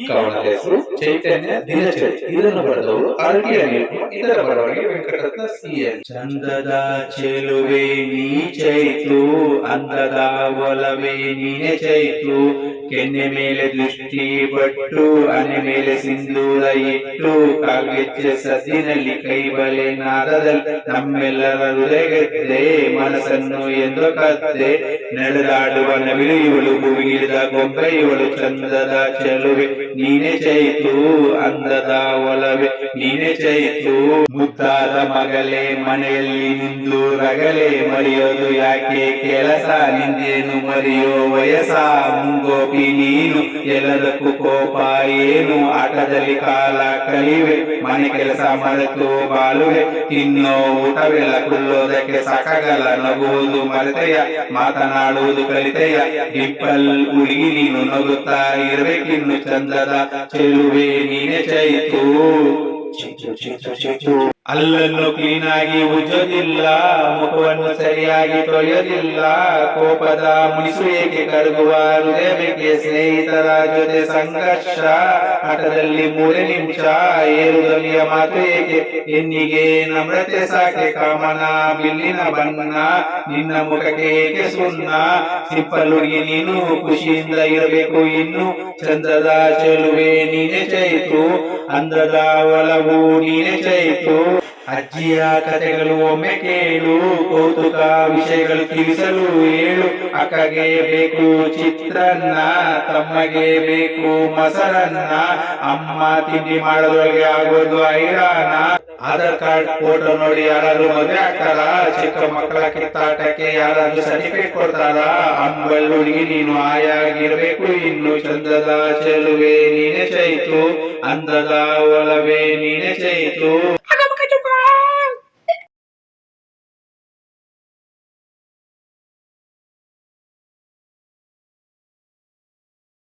ಕವನದ ಹೆಸರು ಚೈತನ್ಯ ದಿನಚರಿ. ಇದನ್ನು ಬರೆದವರು ಅರಳಿ ಅನಿಲ್ ಕುಮಾರ್. ಇದರ ಬರವಣಿಗೆ ವೆಂಕಟರತ್ನ CL. ಚಂದದ ಚೆಲುವೆ ನೀ ಚೈತು, ಅಂದದ ಒಲವೇ ನೀನೆ ಚೈತು, ಕೆನ್ನೆ ಮೇಲೆ ದೃಷ್ಟಿ ಬಟ್ಟು, ಹಣೆ ಮೇಲೆ ಸಿಂಧೂರ ಇಟ್ಟು, ಕಾವ್ಯಚ್ಚ ಸದ್ದಿನಲ್ಲಿ ಕೈಬಲೆ ನಾದದಲ್ಲಿ ನಮ್ಮೆಲ್ಲರ ಹೃದಯಗೆದ್ದೆ, ಮನಸ್ಸನ್ನು ಎಂದು ಕದ್ದೆ, ನಡೆದಾಡುವ ನವಿಲು ಇವಳು, ಭೂಮಿಗಿಳಿದ ಗೊಂಬೆ ಇವಳು, ಚಂದದ ಚೆಲುವೆ ನೀನೆ ಚೈತು, ಅಂದದ ಒಲವೆ ನೀನೆ ಚೈತು, ಮುದ್ದಾದ ಮಗಳೇ ಮನೆಯಲ್ಲಿ ನಿಂದು ರಗಲೆ, ಮರೆಯೋದು ಯಾಕೆ ಕೆಲಸ ನಿಂದೇನು ಮರೆಯೋ ವಯಸ್ಸ, ಮುಂಗೋಪಿ ನೀನು ಎಲ್ಲದಕ್ಕೂ ಕೋಪ ಏನು, ಆಟದಲ್ಲಿ ಕಾಲ ಕಳಿವೆ, ಮನೆ ಕೆಲಸ ಮರೆತು ಬಾಳುವೆ, ತಿನ್ನೋ ಊಟವೆಲ್ಲ ಕುಲ್ಲೋದಕ್ಕೆ ಸಾಕಾಗಲ್ಲ, ನಗುವುದು ಮರೆತೆಯ ಮಾತನಾಡುವುದು ಕಲಿತೆಯ, ಡಿಪ್ಪಲ್ ಹುಡುಗಿ ನೀನು ನಗುತ್ತಾ ಇರ್ಬೇಕಿನ್ನು, ಚಂದದ ಚೆಲುವೆ ನೀನೆ ಚೈತು. ಅಲ್ಲನ್ನು ಕ್ಲೀನಾಗಿ ಉಜ್ಜೋದಿಲ್ಲ, ಮುಖವನ್ನು ಸರಿಯಾಗಿ ತೊಳೆಯೋದಿಲ್ಲ, ಕೋಪದ ಮುನಿಸು ಏಕೆ ಕರಗುವ ಹೃದಯಕ್ಕೆ, ಸ್ನೇಹಿತರ ಜೊತೆ ಸಂಘರ್ಷ, ಆಟದಲ್ಲಿ 3 ನಿಮಿಷ, ಏರುದಲಿಯ ಮಾತು ಏಕೆ, ಹೆಣ್ಣಿಗೆ ನಮ್ರತೆ ಸಾಕೆ, ಕಾಮನ ಬಿಲ್ಲಿನ ಬಣ್ಣ, ನಿನ್ನ ಮುಖಕ್ಕೆ ಏಕೆ ಸುಣ್ಣ, ಸಿಂಪಲ್ ಹುಡುಗಿ ನೀನು ಖುಷಿಯಿಂದ ಇರಬೇಕು ಇನ್ನು, ಚಂದದ ಚೆಲುವೆ ನೀನೆ ಚೈತು, ಅಂದದ ಒಲವು ನೀನೆ ಚೈತು. ಅಜ್ಜಿಯ ಕಥೆಗಳು ಒಮ್ಮೆ ಕೇಳು, ಕೌತುಕ ವಿಷಯಗಳು ತಿಳಿಸಲು ಹೇಳು, ಅಕ್ಕಗೆ ಬೇಕು ಚಿತ್ರಾನ್ನ, ತಮ್ಮಗೆ ಬೇಕು ಮೊಸರನ್ನ, ಅಮ್ಮ ತಿಂಡಿ ಮಾಡೋದ್ರೊಳಗೆ ಆಗೋದು ಐರಾಣ, ಆಧಾರ್ ಕಾರ್ಡ್ ಫೋಟೋ ನೋಡಿ ಯಾರಾದ್ರೂ ಮದುವೆ ಆಗ್ತಾರ, ಚಿಕ್ಕ ಮಕ್ಕಳ ಕಿತ್ತಾಟಕ್ಕೆ ಯಾರಾದ್ರೂ ಸರ್ಟಿಫಿಕೇಟ್ ಕೊಡ್ತಾರ, ಅಂಬಲ್ ಹುಡುಗಿ ನೀನು ಆಯಾಗಿರ್ಬೇಕು ಇನ್ನು, ಚಂದದ ಚೆಲುವೆ ನೀನೆ ಚೈತು, ಅಂದದ ಒಲವೇ ನೀನೆ ಚೈತು.